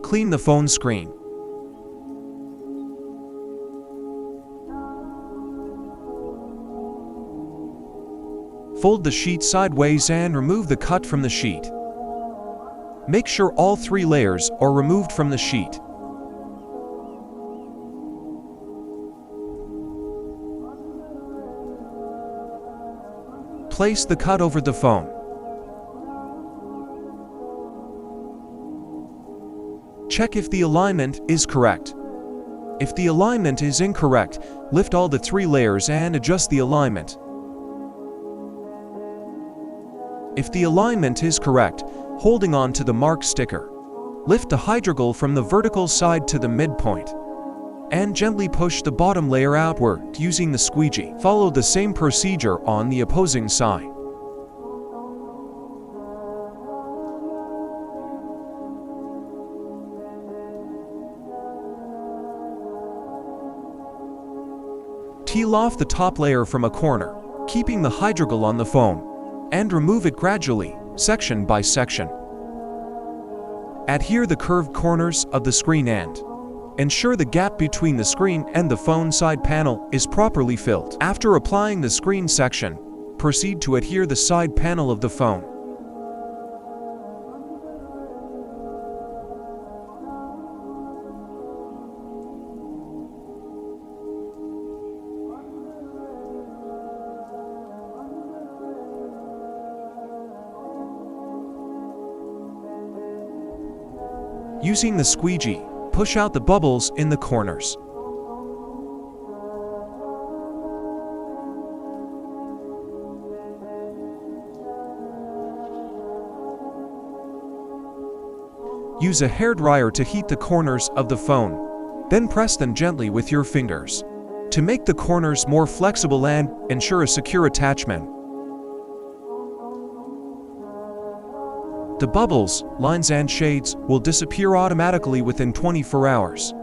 Clean the phone screen. Fold the sheet sideways and remove the cut from the sheet. Make sure all 3 layers are removed from the sheet. Place the cut over the phone. Check if the alignment is correct. If the alignment is incorrect, lift all the 3 layers and adjust the alignment. If the alignment is correct, holding on to the mark sticker, lift the hydrogel from the vertical side to the midpoint and gently push the bottom layer outward using the squeegee. Follow the same procedure on the opposing side. Peel off the top layer from a corner, keeping the hydrogel on the phone, and remove it gradually, section by section. Adhere the curved corners of the screen and ensure the gap between the screen and the phone side panel is properly filled. After applying the screen section, proceed to adhere the side panel of the phone. Using the squeegee, push out the bubbles in the corners. Use a hairdryer to heat the corners of the phone, then press them gently with your fingers to make the corners more flexible and ensure a secure attachment. The bubbles, lines and shades will disappear automatically within 24 hours.